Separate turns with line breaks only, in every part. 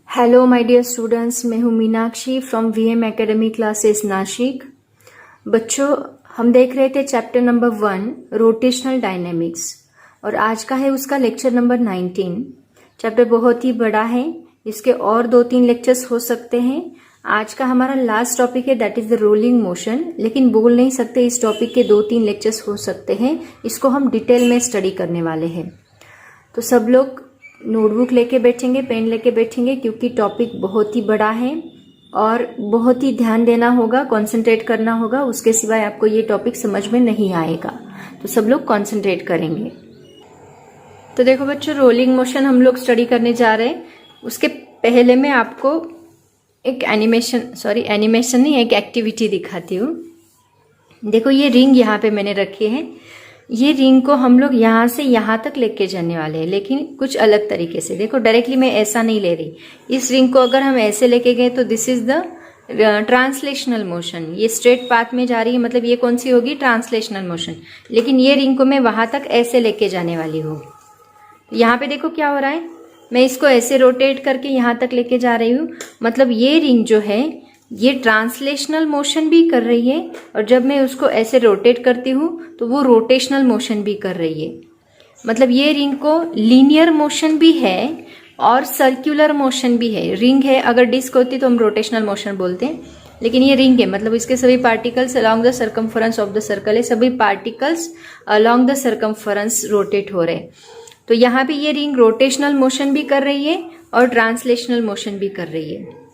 Hello my dear students, मैं हूँ Meenakshi from VM academy classes Nashik. बच्चों, हम देख रहे थे चैप्टर नंबर 1 रोटेशनल डायनेमिक्स और आज का है उसका लेक्चर नंबर 19। चैप्टर बहुत ही बड़ा है, इसके और 2-3 लेक्चर्स हो सकते हैं। आज का हमारा लास्ट टॉपिक है, that is the rolling motion, लेकिन बोल नहीं सकते इस टॉपिक के 2-3 लेक्चर्स हो सकते हैं। इसको हम डिटेल में स्टडी करने वाले हैं। तो सब लोग नोटबुक लेके बैठेंगे, पेन लेके बैठेंगे, क्योंकि टॉपिक बहुत ही बड़ा है और बहुत ही ध्यान देना होगा, कंसंट्रेट करना होगा। उसके सिवाय आपको ये टॉपिक समझ में नहीं आएगा। तो सब लोग कंसंट्रेट करेंगे। तो देखो बच्चों, रोलिंग मोशन हम लोग स्टडी करने जा रहे हैं। उसके पहले मैं आपको एक एनिमेशन नहीं, एक एक्टिविटी दिखाती हूँ। देखो, ये रिंग यहाँ पे मैंने रखी है। ये रिंग को हम लोग यहाँ से यहाँ तक लेके जाने वाले हैं, लेकिन कुछ अलग तरीके से। देखो, डायरेक्टली मैं ऐसा नहीं ले रही। इस रिंग को अगर हम ऐसे लेके गए तो this is the translational motion. ये स्ट्रेट पाथ में जा रही है, मतलब ये कौन सी होगी? Translational motion. लेकिन ये रिंग को मैं वहां तक ऐसे लेके जाने वाली हूँ। यहाँ पे देखो क्या हो रहा है, मैं इसको ऐसे रोटेट करके यहाँ तक लेके जा रही हूँ। मतलब ये रिंग जो है ये ट्रांसलेशनल मोशन भी कर रही है, और जब मैं उसको ऐसे रोटेट करती हूँ तो वो रोटेशनल मोशन भी कर रही है। मतलब ये रिंग को लीनियर मोशन भी है और सर्कुलर मोशन भी है। रिंग है, अगर डिस्क होती तो हम रोटेशनल मोशन बोलते हैं, लेकिन ये रिंग है, मतलब इसके सभी particles along the circumference of the circle है। सभी particles along the circumference rotate हो रहे हैं। तो यहाँ पे ये रिंग रोटेशनल मोशन भी कर रही है और ट्रांसलेशनल मोशन भी कर रही है।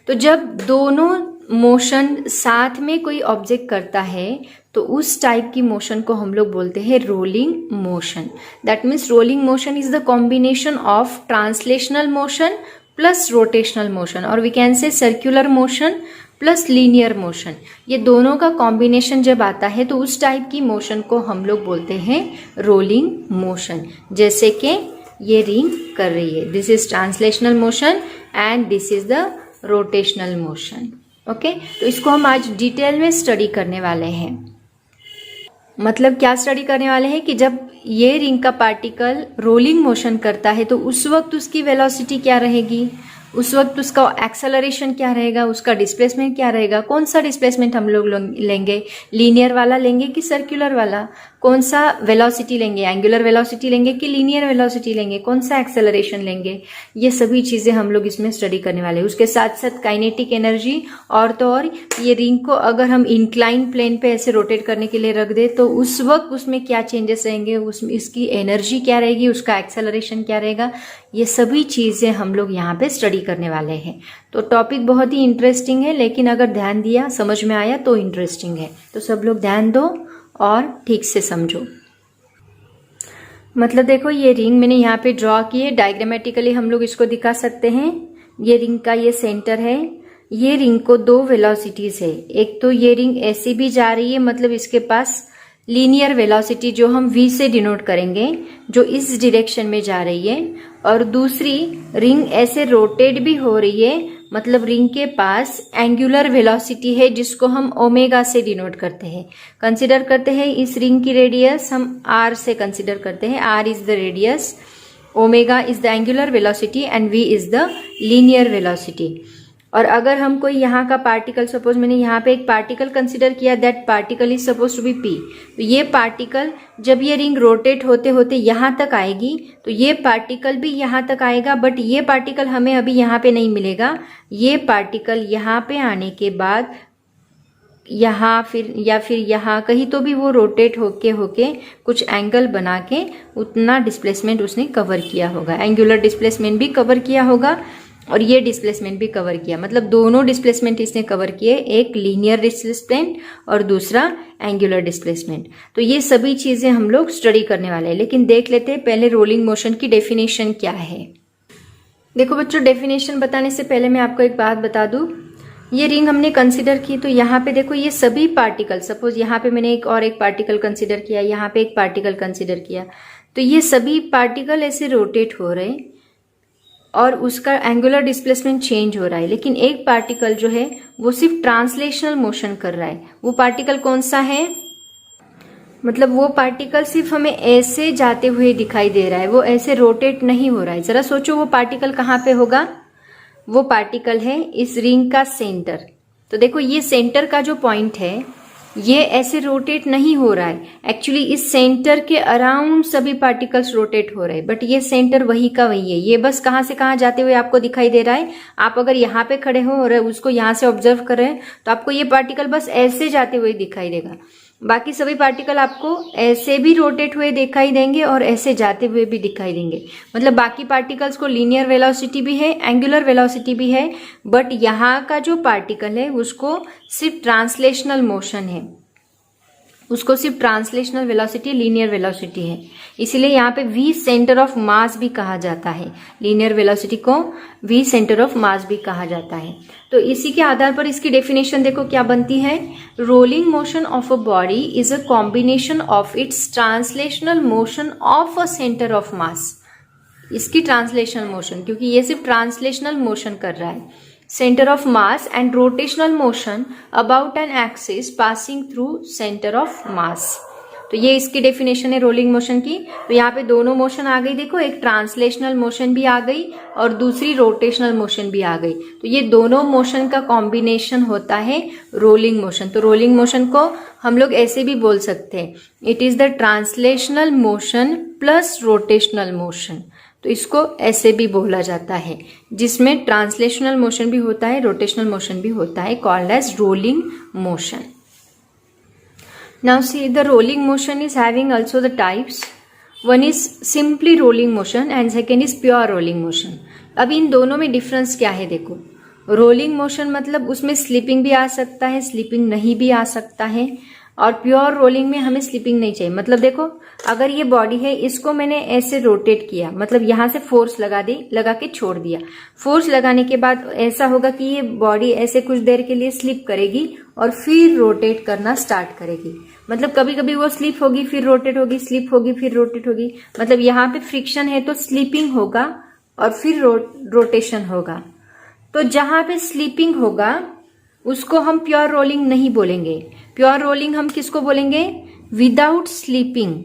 तो जब दोनों मोशन साथ में कोई ऑब्जेक्ट करता है तो उस टाइप की मोशन को हम लोग बोलते हैं rolling motion. That means rolling motion is the combination of translational motion plus rotational motion, और we can say circular motion plus linear motion. ये दोनों का कॉम्बिनेशन जब आता है तो उस टाइप की मोशन को हम लोग बोलते हैं रोलिंग मोशन। जैसे कि ये रिंग कर रही है, this is translational motion and this is the rotational motion. Okay, तो इसको हम आज डिटेल में स्टडी करने वाले हैं। मतलब क्या स्टडी करने वाले हैं कि जब ये रिंग का पार्टिकल रोलिंग मोशन करता है तो उस वक्त उसकी वेलोसिटी क्या रहेगी, उस वक्त उसका एक्सेलरेशन क्या रहेगा, उसका डिस्प्लेसमेंट क्या रहेगा। कौन सा डिस्प्लेसमेंट हम लोग लेंगे, लीनियर वाला लेंगे कि सर्कुलर वाला? कौन सा वेलोसिटी लेंगे, एंगुलर वेलोसिटी लेंगे कि लीनियर वेलोसिटी लेंगे? कौन सा एक्सेलरेशन लेंगे? ये सभी चीजें हम लोग इसमें स्टडी करने वाले हैं। उसके साथ साथ काइनेटिक एनर्जी, और तो और ये रिंग को अगर हम इंक्लाइन प्लेन पे ऐसे रोटेट करने के लिए रख दे तो उस वक्त उसमें क्या चेंजेस रहेंगे, उसमें इसकी एनर्जी क्या रहेगी, उसका एक्सेलरेशन क्या रहेगा। ये सभी चीजें हम लोग यहाँ पे स्टडी करने वाले हैं। तो टॉपिक बहुत ही इंटरेस्टिंग है, लेकिन अगर ध्यान दिया, समझ में आया तो इंटरेस्टिंग है। तो सब लोग ध्यान दो और ठीक से समझो। मतलब देखो, ये रिंग मैंने यहाँ पे ड्रॉ की है। डायग्रामेटिकली हम लोग इसको दिखा सकते हैं। ये रिंग का ये सेंटर है। ये रिंग को 2 वेलोसिटीज है। एक तो ये रिंग ऐसी भी जा रही है, मतलब इसके पास लीनियर वेलोसिटी जो हम v से डिनोट करेंगे, जो इस डायरेक्शन में जा रही है। और दूसरी रिंग ऐसे रोटेट भी हो रही है, मतलब रिंग के पास एंगुलर वेलोसिटी है जिसको हम ओमेगा से डिनोट करते हैं। कंसीडर करते हैं इस रिंग की रेडियस हम r से कंसीडर करते हैं। r is the radius, omega is the angular velocity and v is the linear velocity. और अगर हम कोई यहाँ का पार्टिकल, सपोज मैंने यहाँ पे एक पार्टिकल कंसीडर किया, that particle is suppose to be p। तो ये पार्टिकल जब ये रिंग रोटेट होते होते यहाँ तक आएगी तो ये पार्टिकल भी यहाँ तक आएगा, बट ये पार्टिकल हमें अभी यहाँ पे नहीं मिलेगा। ये पार्टिकल यहाँ पे आने के बाद यहाँ फिर यहाँ कहीं तो भी वो रोटेट होके कुछ एंगल बना के उतना डिस्प्लेसमेंट उसने कवर किया होगा। एंगुलर डिस्प्लेसमेंट भी कवर किया होगा और ये डिस्प्लेसमेंट भी कवर किया। मतलब दोनों डिस्प्लेसमेंट इसने कवर किए, एक लीनियर डिस्प्लेसमेंट और दूसरा एंगुलर डिस्प्लेसमेंट। तो ये सभी चीजें हम लोग स्टडी करने वाले हैं। लेकिन देख लेते हैं पहले रोलिंग मोशन की डेफिनेशन क्या है। देखो बच्चों, डेफिनेशन बताने से पहले मैं आपको एक बात बता दूं। ये रिंग हमने कंसीडर की, तो यहाँ पे देखो ये सभी पार्टिकल, सपोज यहाँ पे मैंने एक पार्टिकल कंसीडर किया, यहाँ पे एक पार्टिकल कंसीडर किया, तो ये सभी पार्टिकल ऐसे रोटेट हो रहे हैं और उसका एंगुलर डिस्प्लेसमेंट चेंज हो रहा है। लेकिन एक पार्टिकल जो है वो सिर्फ ट्रांसलेशनल मोशन कर रहा है। वो पार्टिकल कौन सा है? मतलब वो पार्टिकल सिर्फ हमें ऐसे जाते हुए दिखाई दे रहा है, वो ऐसे रोटेट नहीं हो रहा है। जरा सोचो वो पार्टिकल कहाँ पे होगा? वो पार्टिकल है इस रिंग का सेंटर। तो देखो ये सेंटर का जो पॉइंट है ये ऐसे रोटेट नहीं हो रहा है, एक्चुअली इस सेंटर के अराउंड सभी पार्टिकल्स रोटेट हो रहे हैं, बट ये सेंटर वही का वही है। ये बस कहाँ से कहाँ जाते हुए आपको दिखाई दे रहा है। आप अगर यहाँ पे खड़े हो और उसको यहाँ से ऑब्जर्व कर रहे हैं तो आपको ये पार्टिकल बस ऐसे जाते हुए दिखाई देगा। बाकी सभी पार्टिकल आपको ऐसे भी रोटेट हुए दिखाई देंगे और ऐसे जाते हुए भी दिखाई देंगे। मतलब बाकी पार्टिकल्स को लीनियर वेलोसिटी भी है, एंगुलर वेलोसिटी भी है, बट यहाँ का जो पार्टिकल है उसको सिर्फ ट्रांसलेशनल मोशन है, उसको सिर्फ ट्रांसलेशनल वेलोसिटी, लीनियर वेलोसिटी है। इसीलिए यहाँ पे वी सेंटर ऑफ मास भी कहा जाता है, लीनियर वेलोसिटी को वी सेंटर ऑफ मास भी कहा जाता है। तो इसी के आधार पर इसकी डेफिनेशन देखो क्या बनती है। Rolling motion of a body is a combination of its translational motion of a centre of mass. इसकी ट्रांसलेशनल मोशन, क्योंकि ये सिर्फ ट्रांसलेशनल मोशन कर रहा है, center of mass and rotational motion about an axis passing through center of mass। तो ये इसकी डेफिनेशन है रोलिंग मोशन की। तो यहाँ पे दोनों मोशन आ गई, देखो एक ट्रांसलेशनल मोशन भी आ गई और दूसरी रोटेशनल मोशन भी आ गई। तो ये दोनों मोशन का कॉम्बिनेशन होता है रोलिंग मोशन। तो रोलिंग मोशन को हम लोग ऐसे भी बोल सकते हैं, it is the translational motion plus rotational motion. तो इसको ऐसे भी बोला जाता है, जिसमें ट्रांसलेशनल मोशन भी होता है, रोटेशनल मोशन भी होता है, called as rolling motion. Now see the rolling motion is having also the types. One is simply rolling motion and second is pure rolling motion. अब इन दोनों में डिफरेंस क्या है देखो। रोलिंग मोशन मतलब उसमें स्लिपिंग भी आ सकता है, स्लिपिंग नहीं भी आ सकता है, और प्योर रोलिंग में हमें स्लिपिंग नहीं चाहिए। मतलब देखो अगर ये बॉडी है, इसको मैंने ऐसे रोटेट किया, मतलब यहाँ से फोर्स लगा के छोड़ दिया। फोर्स लगाने के बाद ऐसा होगा कि ये बॉडी ऐसे कुछ देर के लिए स्लिप करेगी और फिर रोटेट करना स्टार्ट करेगी। मतलब कभी कभी वो स्लिप होगी फिर रोटेट होगी, स्लिप होगी फिर रोटेट होगी। मतलब यहाँ पे फ्रिक्शन है तो स्लिपिंग होगा और फिर रोटेशन होगा। तो जहां पे स्लिपिंग होगा उसको हम प्योर रोलिंग नहीं बोलेंगे। प्योर रोलिंग हम किसको बोलेंगे? विदाउट स्लीपिंग,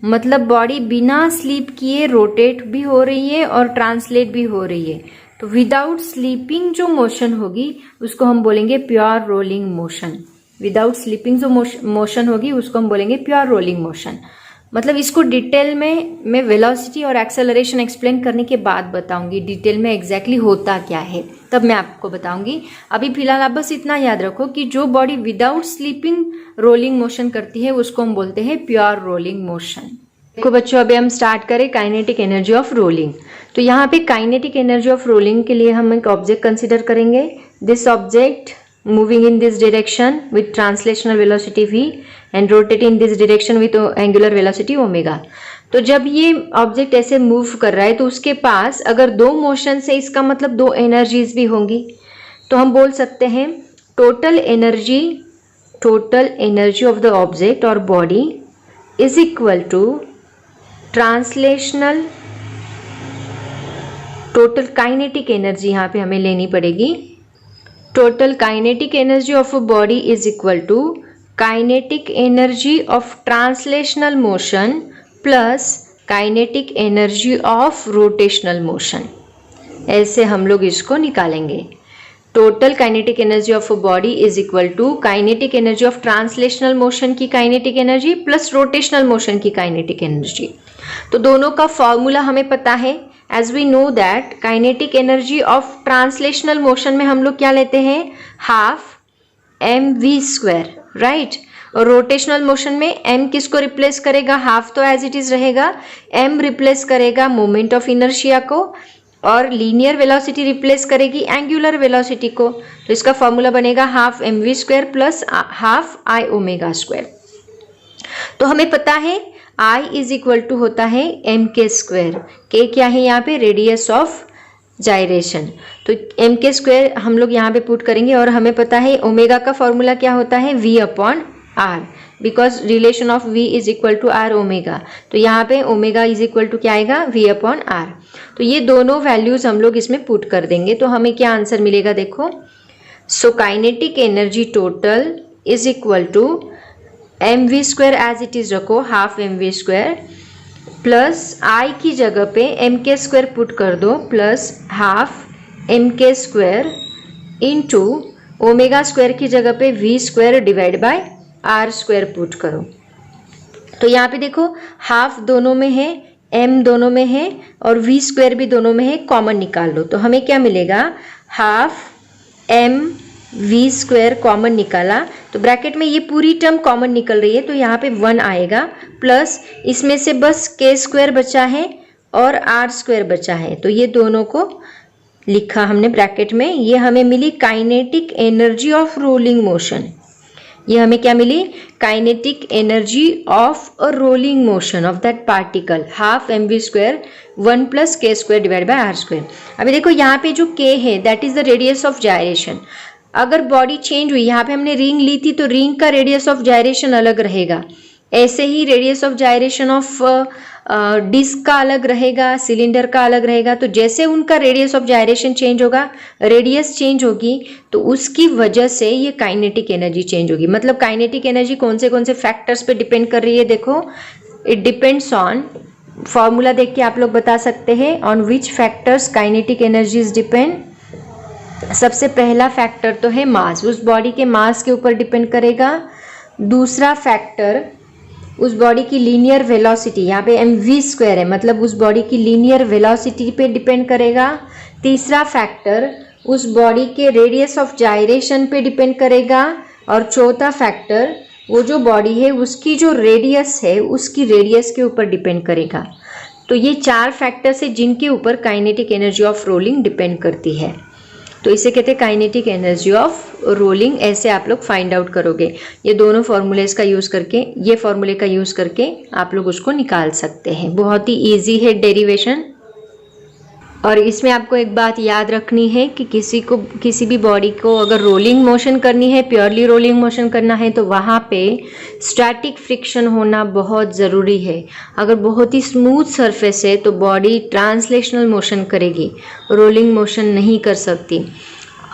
मतलब बॉडी बिना स्लीप किए रोटेट भी हो रही है और ट्रांसलेट भी हो रही है। तो विदाउट स्लीपिंग जो मोशन होगी उसको हम बोलेंगे pure rolling motion. Without sleeping जो मोशन होगी उसको हम बोलेंगे प्योर रोलिंग मोशन। मतलब इसको डिटेल में मैं वेलोसिटी और एक्सेलरेशन एक्सप्लेन करने के बाद बताऊंगी डिटेल में एग्जैक्टली होता क्या है, तब मैं आपको बताऊंगी। अभी फिलहाल आप बस इतना याद रखो कि जो body without sleeping rolling motion करती है उसको हम बोलते हैं प्योर रोलिंग मोशन। देखो बच्चों, अभी हम स्टार्ट करें काइनेटिक एनर्जी ऑफ रोलिंग। तो यहाँ पे काइनेटिक एनर्जी ऑफ रोलिंग के लिए हम एक ऑब्जेक्ट कंसिडर करेंगे। This object moving in this direction with translational velocity v and rotating in this direction with angular velocity omega। तो जब ये ऑब्जेक्ट ऐसे मूव कर रहा है तो उसके पास अगर दो मोशन से, इसका मतलब दो एनर्जीज भी होंगी। तो हम बोल सकते हैं total energy of the object और body is equal to translational total kinetic energy. यहाँ पे हमें लेनी पड़ेगी total kinetic energy of a body is equal to kinetic energy of translational motion plus kinetic energy of rotational motion। ऐसे हम लोग इसको निकालेंगे। total kinetic energy of a body is equal to kinetic energy of translational motion की kinetic energy plus rotational motion की kinetic energy। तो दोनों का फॉर्मूला हमें पता है। As we know that kinetic energy of translational motion में हम लोग क्या लेते हैं? Half mv², right. और रोटेशनल मोशन में m किसको रिप्लेस करेगा? हाफ तो एज इट इज रहेगा, m रिप्लेस करेगा मोमेंट ऑफ इनर्शिया को, और लीनियर वेलोसिटी रिप्लेस करेगी एंगुलर वेलोसिटी को। तो इसका फॉर्मूला बनेगा half mv² plus half i ओमेगा²। तो हमें पता है I इज इक्वल टू होता है mk²। k क्या है यहाँ पे? Radius of gyration. तो mk² हम लोग यहाँ पे पुट करेंगे और हमें पता है ओमेगा का फॉर्मूला क्या होता है? v/r, because relation of v is equal to r omega. तो यहाँ पे ओमेगा इज इक्वल टू क्या आएगा? v/r। तो ये दोनों वैल्यूज हम लोग इसमें पुट कर देंगे तो हमें क्या आंसर मिलेगा देखो। So kinetic energy total is equal to mv² as it is रखो, हाफ mv² प्लस i की जगह पे mk² पुट कर दो plus half mk square into omega square की जगह पे v square divide by r square put करो। तो यहाँ पे देखो हाफ दोनों में है, m दोनों में है और v स्क्वायर भी दोनों में है, कॉमन निकाल लो। तो हमें क्या मिलेगा, half m v square common निकाला तो ब्रैकेट में ये पूरी टर्म कॉमन निकल रही है तो यहाँ पे 1 आएगा, प्लस इसमें से बस k स्क्वायर बचा है और r स्क्वायर बचा है। तो ये दोनों को लिखा हमने ब्रैकेट में। ये हमें मिली kinetic energy of rolling motion. ये हमें क्या मिली, kinetic energy of a rolling motion of that particle, half M V square 1 plus K square divide by R square. अभी देखो यहाँ पे जो k है that is the radius of gyration. अगर बॉडी चेंज हुई, यहाँ पे हमने रिंग ली थी तो रिंग का रेडियस ऑफ जायरेशन अलग रहेगा, ऐसे ही radius of gyration of disc का अलग रहेगा, सिलेंडर का अलग रहेगा। तो जैसे उनका रेडियस ऑफ जायरेशन चेंज होगा, रेडियस चेंज होगी, तो उसकी वजह से ये काइनेटिक एनर्जी चेंज होगी। मतलब काइनेटिक एनर्जी कौन से फैक्टर्स पे डिपेंड कर रही है, देखो इट डिपेंड्स ऑन, फॉर्मूला देख के आप लोग बता सकते हैं, on which factors kinetic energies depend. सबसे पहला फैक्टर तो है मास, उस बॉडी के मास के ऊपर डिपेंड करेगा। दूसरा फैक्टर उस बॉडी की लीनियर वेलोसिटी, यहाँ पे एम वी स्क्वायर है, मतलब उस बॉडी की लीनियर वेलोसिटी पे डिपेंड करेगा। तीसरा फैक्टर उस बॉडी के रेडियस ऑफ जायरेशन पे डिपेंड करेगा। और चौथा फैक्टर वो जो बॉडी है उसकी जो रेडियस है उसकी रेडियस के ऊपर डिपेंड करेगा। तो ये 4 फैक्टर्स है जिनके ऊपर kinetic energy of rolling depend करती है। तो इसे कहते हैं काइनेटिक एनर्जी ऑफ रोलिंग। ऐसे आप लोग फाइंड आउट करोगे। ये दोनों फॉर्मूलेस का यूज़ करके, ये फॉर्मूले का यूज़ करके आप लोग उसको निकाल सकते हैं। बहुत ही इजी है डेरिवेशन। और इसमें आपको एक बात याद रखनी है कि किसी भी बॉडी को अगर रोलिंग मोशन करनी है, प्योरली रोलिंग मोशन करना है, तो वहाँ पे स्टैटिक फ्रिक्शन होना बहुत ज़रूरी है। अगर बहुत ही स्मूथ सरफेस है तो बॉडी ट्रांसलेशनल मोशन करेगी, रोलिंग मोशन नहीं कर सकती।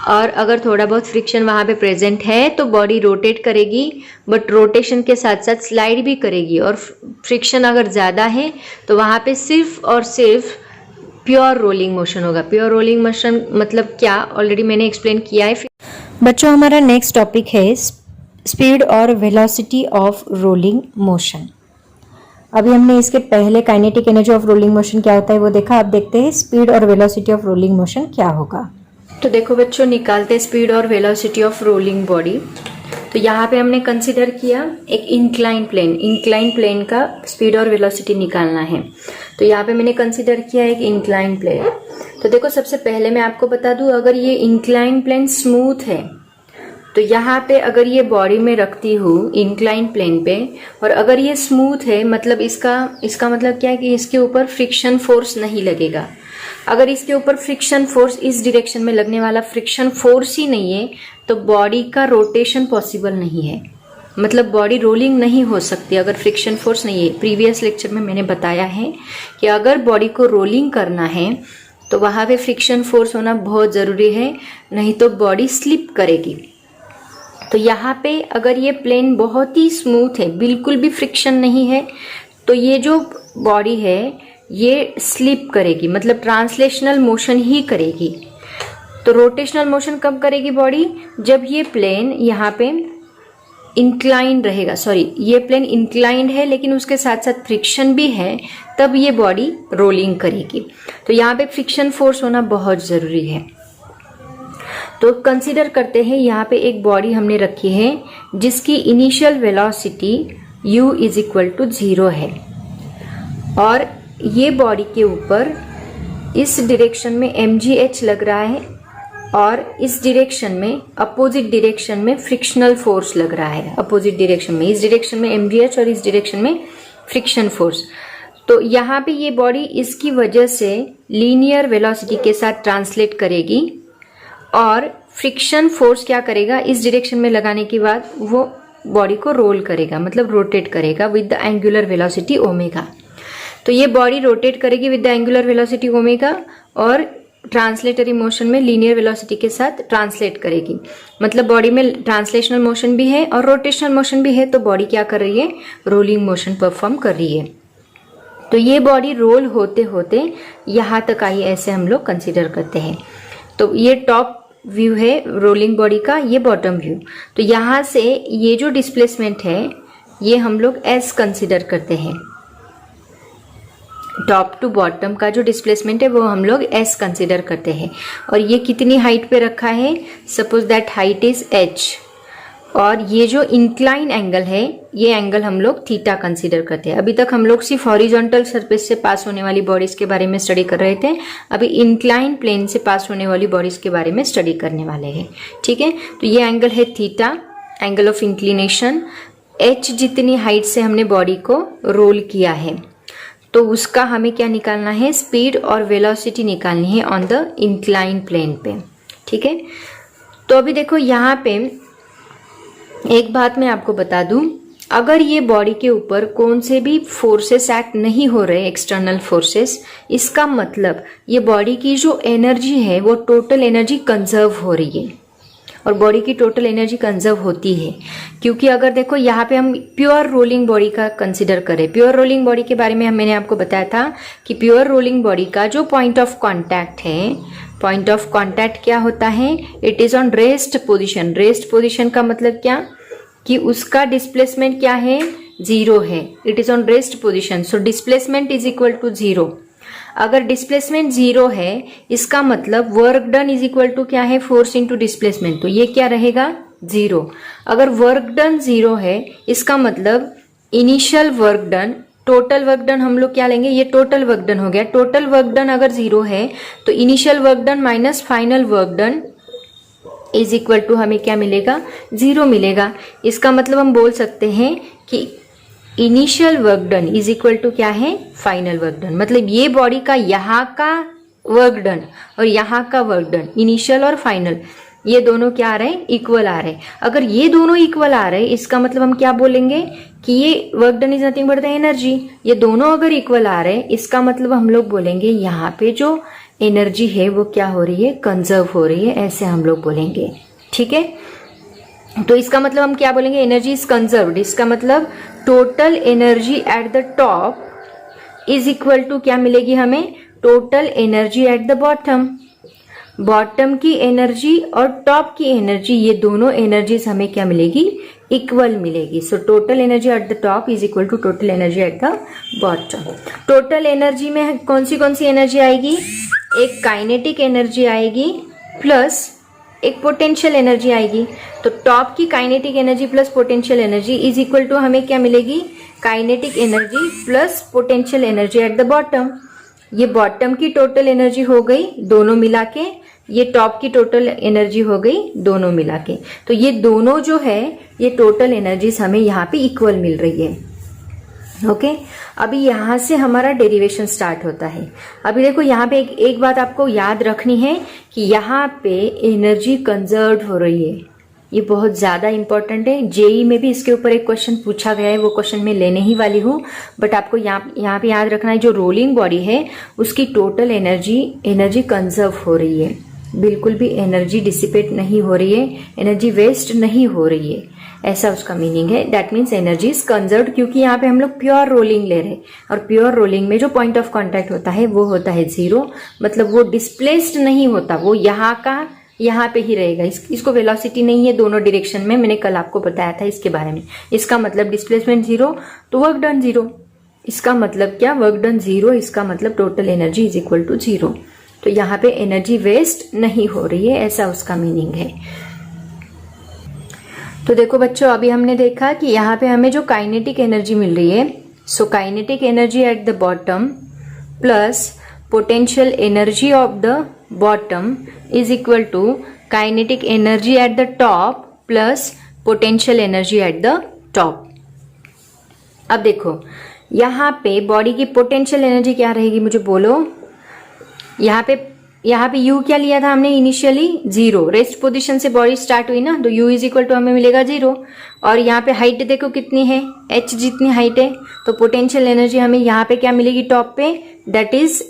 और अगर थोड़ा बहुत फ्रिक्शन वहाँ पे प्रेजेंट है तो बॉडी रोटेट करेगी, बट रोटेशन के साथ साथ स्लाइड भी करेगी। और फ्रिक्शन अगर ज़्यादा है तो वहाँ पे सिर्फ और सिर्फ प्योर रोलिंग मोशन होगा। प्योर रोलिंग मोशन मतलब क्या, ऑलरेडी मैंने एक्सप्लेन किया है। बच्चों, हमारा नेक्स्ट टॉपिक है स्पीड और वेलोसिटी ऑफ रोलिंग मोशन। अभी हमने इसके पहले kinetic energy of rolling motion क्या होता है वो देखा। अब देखते हैं स्पीड और वेलोसिटी ऑफ रोलिंग मोशन क्या होगा। तो देखो बच्चों, निकालते हैं स्पीड और वेलोसिटी ऑफ रोलिंग बॉडी। तो यहाँ पे हमने कंसिडर किया एक इंक्लाइन प्लेन का स्पीड और वेलोसिटी निकालना है। तो यहाँ पे मैंने कंसिडर किया एक इंक्लाइन प्लेन। तो देखो, सबसे पहले मैं आपको बता दूं, अगर ये इंक्लाइन प्लेन स्मूथ है तो यहाँ पे अगर ये बॉडी में रखती हूँ इंक्लाइन प्लेन पे, और अगर ये स्मूथ है मतलब इसका मतलब क्या है कि इसके ऊपर फ्रिक्शन फोर्स नहीं लगेगा। अगर इसके ऊपर फ्रिक्शन फोर्स, इस डायरेक्शन में लगने वाला फ्रिक्शन फोर्स ही नहीं है तो बॉडी का रोटेशन पॉसिबल नहीं है, मतलब बॉडी रोलिंग नहीं हो सकती अगर फ्रिक्शन फोर्स नहीं है। प्रीवियस लेक्चर में मैंने बताया है कि अगर बॉडी को रोलिंग करना है तो वहाँ पे फ्रिक्शन फोर्स होना बहुत ज़रूरी है, नहीं तो बॉडी स्लिप करेगी। तो यहाँ पे अगर ये प्लेन बहुत ही स्मूथ है, बिल्कुल भी फ्रिक्शन नहीं है, तो ये जो बॉडी है ये स्लिप करेगी, मतलब ट्रांसलेशनल मोशन ही करेगी। तो रोटेशनल मोशन कब करेगी बॉडी, जब ये प्लेन यहाँ पे इंक्लाइंड रहेगा। ये प्लेन इंक्लाइंड है लेकिन उसके साथ साथ फ्रिक्शन भी है, तब ये बॉडी रोलिंग करेगी। तो यहाँ पे फ्रिक्शन फोर्स होना बहुत ज़रूरी है। तो कंसीडर करते हैं यहाँ पे एक बॉडी हमने रखी है जिसकी initial velocity u is equal to 0 है, और ये बॉडी के ऊपर इस डायरेक्शन में mgh लग रहा है और इस डायरेक्शन में, अपोजिट डायरेक्शन में फ्रिक्शनल फोर्स लग रहा है। अपोजिट डायरेक्शन में, इस डायरेक्शन में mgh और इस डायरेक्शन में फ्रिक्शन फोर्स। तो यहाँ पे ये बॉडी इसकी वजह से लीनियर वेलोसिटी के साथ ट्रांसलेट करेगी, और फ्रिक्शन फोर्स क्या करेगा, इस डायरेक्शन में लगाने के बाद वो बॉडी को रोल करेगा, मतलब रोटेट करेगा with the angular velocity omega. तो ये बॉडी रोटेट करेगी with the angular velocity omega और ट्रांसलेटरी मोशन में लीनियर वेलोसिटी के साथ ट्रांसलेट करेगी। मतलब बॉडी में ट्रांसलेशनल मोशन भी है और रोटेशनल मोशन भी है, तो बॉडी क्या कर रही है, रोलिंग मोशन परफॉर्म कर रही है। तो ये बॉडी रोल होते होते यहाँ तक आई, ऐसे हम लोग कंसिडर करते हैं। तो ये टॉप व्यू है रोलिंग बॉडी का, ये बॉटम व्यू। तो यहाँ से ये जो डिस्प्लेसमेंट है ये हम लोग एस कंसिडर करते हैं। टॉप टू बॉटम का जो डिस्प्लेसमेंट है वो हम लोग एस कंसिडर करते हैं। और ये कितनी हाइट पे रखा है, suppose that height is H, और ये जो इंक्लाइन एंगल है ये एंगल हम लोग थीटा कंसीडर करते हैं। अभी तक हम लोग सिर्फ हॉरिजॉन्टल सरफेस से पास होने वाली बॉडीज के बारे में स्टडी कर रहे थे, अभी इंक्लाइन प्लेन से पास होने वाली बॉडीज के बारे में स्टडी करने वाले हैं। ठीक है, तो ये एंगल है theta, angle of inclination. H जितनी हाइट से हमने बॉडी को रोल किया है तो उसका हमें क्या निकालना है, स्पीड और वेलोसिटी निकालनी है ऑन द इंक्लाइन प्लेन पे। ठीक है, तो अभी देखो यहाँ पे एक बात मैं आपको बता दूं, अगर ये बॉडी के ऊपर कौन से भी फोर्सेस एक्ट नहीं हो रहे, एक्सटर्नल फोर्सेस, इसका मतलब ये बॉडी की जो एनर्जी है वो टोटल एनर्जी कंजर्व हो रही है। और बॉडी की टोटल एनर्जी कंजर्व होती है क्योंकि अगर देखो यहाँ पे हम प्योर रोलिंग बॉडी का कंसिडर करें, प्योर रोलिंग बॉडी के बारे में मैंने आपको बताया था कि प्योर रोलिंग बॉडी का जो पॉइंट ऑफ कांटेक्ट है, पॉइंट ऑफ कांटेक्ट क्या होता है, it is on rest position. Rest position का मतलब क्या कि उसका डिस्प्लेसमेंट क्या है, जीरो है, it is on rest position. So displacement is equal to zero. अगर डिस्प्लेसमेंट जीरो है इसका मतलब work done is equal to क्या है, फोर्स इंटू डिस्प्लेसमेंट, तो ये क्या रहेगा, जीरो। अगर वर्क डन जीरो है इसका मतलब initial work done, total work done हम लोग क्या लेंगे, ये टोटल वर्क डन हो गया। टोटल वर्क डन अगर जीरो है तो initial work done minus final work done is equal to हमें क्या मिलेगा, जीरो मिलेगा। इसका मतलब हम बोल सकते हैं कि initial work done is equal to क्या है, फाइनल वर्क डन। मतलब ये बॉडी का यहाँ का वर्क डन और यहाँ का वर्क डन, इनिशियल और फाइनल, ये दोनों क्या आ रहे हैं, इक्वल आ रहे हैं। अगर ये दोनों इक्वल आ रहे हैं इसका मतलब हम क्या बोलेंगे कि ये work done is nothing but the energy. ये दोनों अगर इक्वल आ रहे हैं इसका मतलब हम लोग बोलेंगे यहाँ पे जो एनर्जी है वो क्या हो रही है, कंजर्व हो रही है, ऐसे हम लोग बोलेंगे। ठीक है, तो इसका मतलब हम क्या बोलेंगे, एनर्जी इज कंजर्व्ड। इसका मतलब total energy at the top is equal to क्या मिलेगी हमें, total energy at the bottom. Bottom की एनर्जी और टॉप की एनर्जी, ये दोनों एनर्जीज हमें क्या मिलेगी, इक्वल मिलेगी। So total energy at the top is equal to total energy at the bottom. Total energy में कौन सी एनर्जी आएगी, एक काइनेटिक एनर्जी आएगी प्लस एक पोटेंशियल एनर्जी आएगी। तो टॉप की kinetic energy plus potential energy is equal to हमें क्या मिलेगी, kinetic energy plus potential energy at the bottom. ये बॉटम की टोटल एनर्जी हो गई दोनों मिला के, ये टॉप की टोटल एनर्जी हो गई दोनों मिला के। तो ये दोनों जो है ये टोटल एनर्जीज हमें यहाँ पे इक्वल मिल रही है। ओके, अभी यहाँ से हमारा डेरिवेशन स्टार्ट होता है। अभी देखो यहाँ पे एक बात आपको याद रखनी है कि यहाँ पे एनर्जी कंजर्व हो रही है, ये बहुत ज्यादा इंपॉर्टेंट है। जेई में भी इसके ऊपर एक क्वेश्चन पूछा गया है, वो क्वेश्चन मैं लेने ही वाली हूँ, बट आपको यहाँ पे याद रखना है जो रोलिंग बॉडी है उसकी टोटल एनर्जी कंजर्व हो रही है, बिल्कुल भी एनर्जी डिसिपेट नहीं हो रही है, एनर्जी वेस्ट नहीं हो रही है, ऐसा उसका मीनिंग है। That means energy is conserved, क्योंकि यहाँ पे हम लोग प्योर रोलिंग ले रहे हैं और प्योर रोलिंग में जो पॉइंट ऑफ कांटेक्ट होता है वो होता है जीरो। मतलब वो डिस्प्लेस्ड नहीं होता, वो यहाँ का यहाँ पे ही रहेगा। इसको वेलोसिटी नहीं है दोनों डायरेक्शन में, मैंने कल आपको बताया था इसके बारे में। इसका मतलब डिस्प्लेसमेंट जीरो तो वर्क डन जीरो। इसका मतलब क्या, वर्क डन जीरो, इसका मतलब total energy is equal to zero. तो यहाँ पे एनर्जी वेस्ट नहीं हो रही है, ऐसा उसका मीनिंग है। तो देखो बच्चों, अभी हमने देखा कि यहाँ पे हमें जो काइनेटिक एनर्जी मिल रही है, so kinetic energy at the bottom plus potential energy of the bottom is equal to kinetic energy at the top plus potential energy at the top. अब देखो यहाँ पे बॉडी की पोटेंशियल एनर्जी क्या रहेगी, मुझे बोलो। यहाँ पे U क्या लिया था हमने इनिशियली, जीरो। रेस्ट पोजीशन से बॉडी स्टार्ट हुई ना, तो U इज इक्वल टू हमें मिलेगा जीरो। और यहाँ पे हाइट देखो कितनी है, H जितनी हाइट है, तो पोटेंशियल एनर्जी हमें यहाँ पे क्या मिलेगी टॉप पे, दैट इज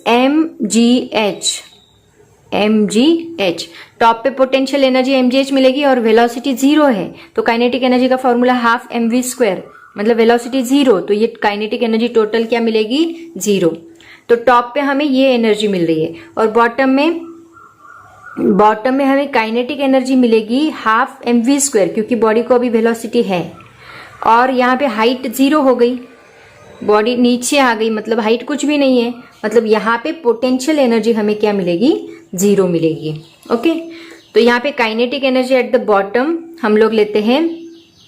mgh। टॉप पे पोटेंशियल एनर्जी mgh मिलेगी और वेलोसिटी जीरो है, तो काइनेटिक एनर्जी का फॉर्मूला हाफ mv², मतलब वेलोसिटी जीरो, तो ये काइनेटिक एनर्जी टोटल क्या मिलेगी, जीरो। तो टॉप पे हमें ये एनर्जी मिल रही है और बॉटम में बॉटम में हमें काइनेटिक एनर्जी मिलेगी हाफ mv², क्योंकि बॉडी को अभी वेलोसिटी है, और यहाँ पे हाइट 0 हो गई, बॉडी नीचे आ गई, मतलब हाइट कुछ भी नहीं है, मतलब यहाँ पे पोटेंशियल एनर्जी हमें क्या मिलेगी, 0 मिलेगी। ओके, तो यहाँ पे kinetic energy at the bottom हम लोग लेते हैं,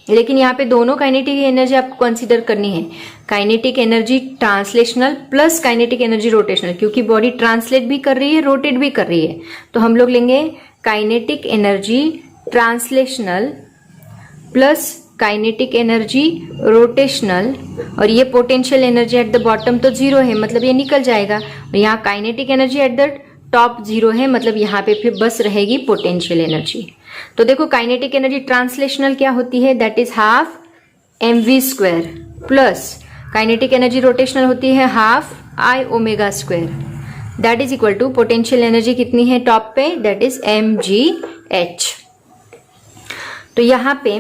लेकिन यहाँ पे दोनों काइनेटिक एनर्जी आपको कंसीडर करनी है, kinetic energy translational plus kinetic energy rotational, क्योंकि बॉडी ट्रांसलेट भी कर रही है, रोटेट भी कर रही है। तो हम लोग लेंगे kinetic energy translational plus kinetic energy rotational, और ये potential energy at the bottom तो 0 है, मतलब ये निकल जाएगा, और यहाँ kinetic energy at the top 0 है, मतलब यहाँ पे फिर बस रहेगी पोटेंशियल एनर्जी। तो देखो काइनेटिक एनर्जी ट्रांसलेशनल क्या होती है, that is half mv² plus kinetic energy rotational होती है half I⍵², that is equal to potential energy कितनी है टॉप पे, दैट इज mgh। तो यहाँ पे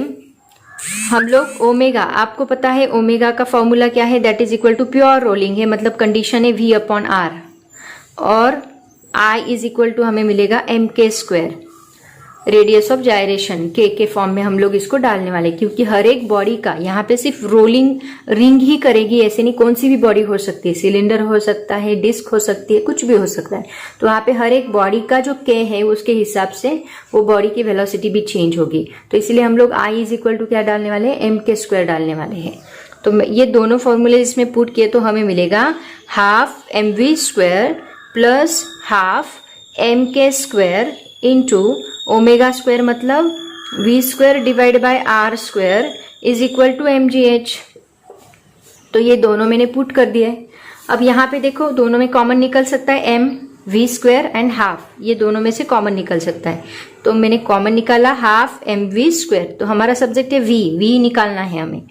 हम लोग ओमेगा, आपको पता है ओमेगा का फॉर्मूला क्या है, that is equal to pure rolling है, मतलब कंडीशन है V/R, और I इज इक्वल टू हमें मिलेगा mk², रेडियस ऑफ जायरेशन के फॉर्म में हम लोग इसको डालने वाले, क्योंकि हर एक बॉडी का यहाँ पे सिर्फ रोलिंग रिंग ही करेगी, ऐसे नहीं, कौन सी भी बॉडी हो सकती है, सिलेंडर हो सकता है, डिस्क हो सकती है, कुछ भी हो सकता है। तो वहाँ पे हर एक बॉडी का जो के है उसके हिसाब से वो बॉडी की वेलोसिटी भी चेंज होगी। तो इसलिए हम लोग I इज इक्वल टू क्या डालने वाले हैं, mk² डालने वाले हैं। तो ये दोनों फॉर्मूले इसमें पुट किए तो हमें मिलेगा half mv² plus half mk² into ω², मतलब v² divide by r² is equal to mgh। तो ये दोनों मैंने पुट कर दिया है। अब यहाँ पे देखो दोनों में कॉमन निकल सकता है m, v² एंड हाफ, ये दोनों में से कॉमन निकल सकता है। तो मैंने कॉमन निकाला हाफ mv², तो हमारा सब्जेक्ट है v निकालना है हमें।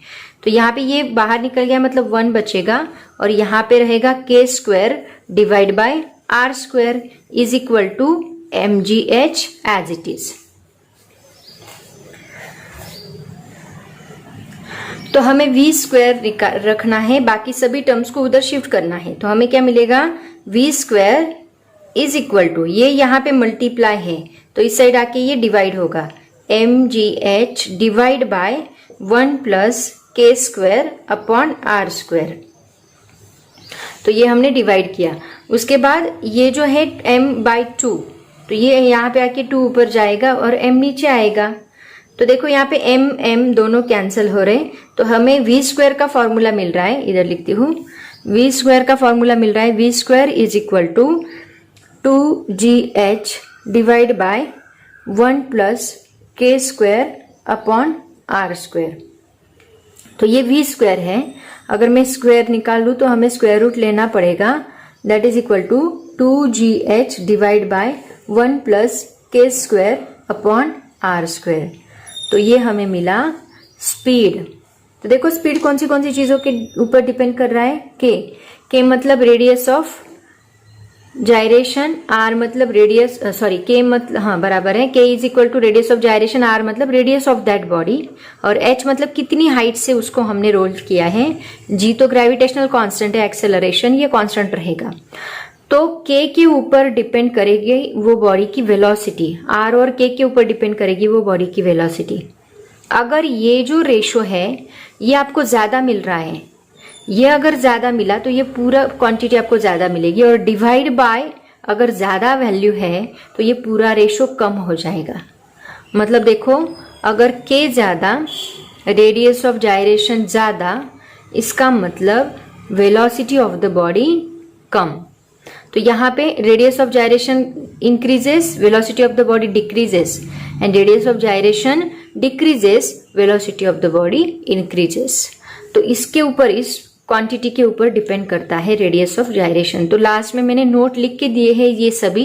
तो यहाँ पे ये बाहर निकल गया, मतलब 1 बचेगा, और यहाँ पे रहेगा k² divide by r² is equal to mgh as it is. तो हमें v² रखना है, बाकी सभी टर्म्स को उधर शिफ्ट करना है। तो हमें क्या मिलेगा, v² इज इक्वल टू, ये यहाँ पे मल्टीप्लाई है तो इस साइड आके ये डिवाइड होगा, mgh divide by 1 plus k² upon r²। तो ये हमने डिवाइड किया। उसके बाद ये जो है m/2, तो ये यहाँ पे आके 2 ऊपर जाएगा और m नीचे आएगा। तो देखो यहाँ पे m दोनों कैंसिल हो रहे, तो हमें v² का फॉर्मूला मिल रहा है, इधर लिखती हूँ, v² का फॉर्मूला मिल रहा है, v² is equal to 2gh divide by 1 plus k² upon r²। तो ये v² है, अगर मैं स्क्वायर निकाल लूँ तो हमें स्क्वायर रूट लेना पड़ेगा, that is equal to 2gh divide by 1 plus k² upon r²। तो ये हमें मिला स्पीड। तो देखो स्पीड कौन सी चीजों के ऊपर डिपेंड कर रहा है, के मतलब रेडियस ऑफ जायरेशन, आर मतलब रेडियस, सॉरी के मतलब, हाँ बराबर है, K is equal to radius of gyration, R मतलब रेडियस ऑफ दैट बॉडी, और एच मतलब कितनी हाइट से उसको हमने रोल किया है, जी तो ग्रेविटेशनल कांस्टेंट है, एक्सेलरेशन ये कांस्टेंट रहेगा। तो के ऊपर डिपेंड करेगी वो बॉडी की वेलोसिटी, आर और के ऊपर डिपेंड करेगी वो बॉडी की वेलोसिटी। अगर ये जो रेशो है ये आपको ज्यादा मिल रहा है, ये अगर ज्यादा मिला तो ये पूरा क्वांटिटी आपको ज्यादा मिलेगी, और डिवाइड बाय अगर ज्यादा वैल्यू है तो ये पूरा रेशो कम हो जाएगा। मतलब देखो अगर के ज्यादा, रेडियस ऑफ जायरेशन ज्यादा, इसका मतलब वेलोसिटी ऑफ द बॉडी कम। तो यहाँ पे radius of gyration increases, velocity of the body decreases, and radius of gyration decreases, velocity of the body increases. तो इसके ऊपर, इस क्वांटिटी के ऊपर डिपेंड करता है रेडियस ऑफ जायरेशन। तो लास्ट में मैंने नोट लिख के दिए हैं ये सभी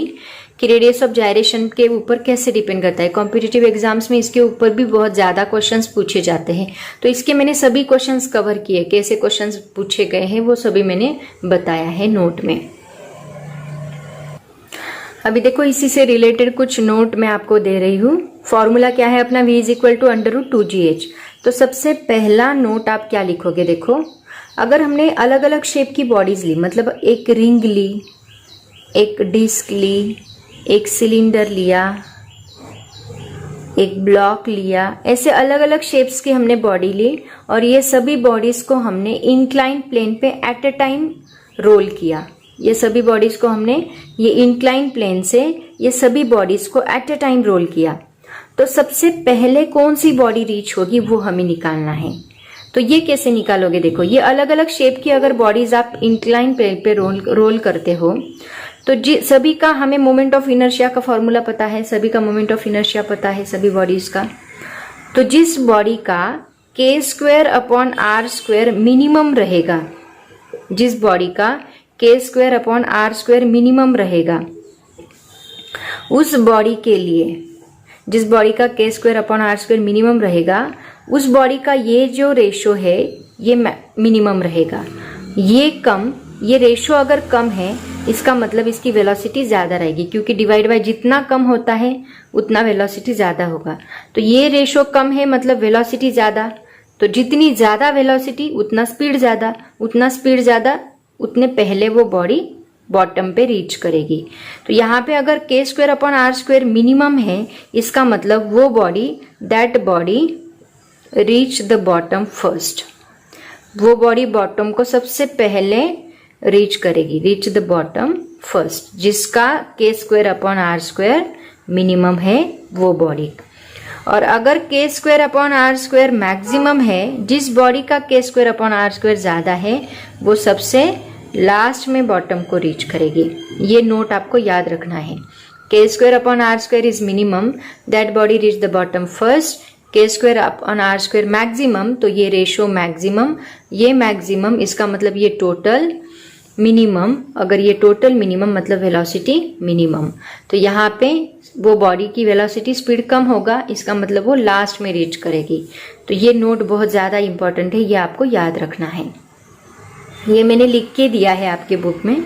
कि रेडियस ऑफ जायरेशन के ऊपर कैसे डिपेंड करता है। कॉम्पिटिटिव एग्जाम्स में इसके ऊपर भी बहुत ज्यादा क्वेश्चंस पूछे जाते हैं, तो इसके मैंने सभी क्वेश्चंस कवर किए, कैसे क्वेश्चंस पूछे गए हैं वो सभी मैंने बताया है नोट में। अभी देखो इसी से रिलेटेड कुछ नोट मैं आपको दे रही हूँ। फॉर्मूला क्या है अपना, v is equal to √2gh। तो सबसे पहला नोट आप क्या लिखोगे, देखो अगर हमने अलग अलग शेप की बॉडीज ली, मतलब एक रिंग ली, एक डिस्क ली, एक सिलेंडर लिया, एक ब्लॉक लिया, ऐसे अलग अलग शेप्स की हमने बॉडी ली और ये सभी बॉडीज को हमने इंक्लाइन प्लेन पे एट अ टाइम रोल किया। ये सभी बॉडीज को हमने ये इंक्लाइन प्लेन से ये सभी बॉडीज को एट अ टाइम रोल किया। तो सबसे पहले कौन सी बॉडी रीच होगी वो हमें निकालना है। तो ये कैसे निकालोगे, देखो ये अलग अलग शेप की अगर बॉडीज आप इंक्लाइन प्लेन पे रोल करते हो तो सभी का हमें मोमेंट ऑफ इनर्शिया का फॉर्मूला पता है, सभी का मोमेंट ऑफ इनर्शिया पता है सभी बॉडीज का। तो जिस बॉडी का k²/r² मिनिमम रहेगा, जिस बॉडी का k²/r² मिनिमम रहेगा, उस बॉडी के लिए, जिस बॉडी का k²/r² मिनिमम रहेगा, उस बॉडी का ये जो रेशो है ये मिनिमम रहेगा। ये रेशो अगर कम है इसका मतलब इसकी वेलोसिटी ज्यादा रहेगी, क्योंकि डिवाइड बाय जितना कम होता है उतना वेलोसिटी ज्यादा होगा। तो ये रेशो कम है मतलब वेलोसिटी ज्यादा, तो जितनी ज्यादा वेलोसिटी उतना स्पीड ज्यादा, उतना स्पीड ज्यादा उतने पहले वो बॉडी बॉटम पे रीच करेगी। तो यहाँ पे अगर k²/r² मिनिमम है इसका मतलब वो body, that body reach the bottom first, वो बॉडी बॉटम को सबसे पहले रीच करेगी, रीच द बॉटम फर्स्ट, जिसका k²/r² मिनिमम है वो बॉडी। और अगर k²/r² मैक्सिमम है, जिस बॉडी का k²/r² ज्यादा है वो सबसे लास्ट में बॉटम को रीच करेगी। ये नोट आपको याद रखना है। k²/r² is minimum, that body reach the bottom first. k²/r² maximum, तो ये रेशो मैक्सिमम, ये मैक्सिमम इसका मतलब ये टोटल मिनिमम, अगर ये टोटल मिनिमम मतलब वेलोसिटी मिनिमम। तो यहाँ पे वो बॉडी की वेलोसिटी स्पीड कम होगा, इसका मतलब वो लास्ट में रीच करेगी। तो ये नोट बहुत ज़्यादा इंपॉर्टेंट है, ये आपको याद रखना है। ये मैंने लिख के दिया है आपके बुक में।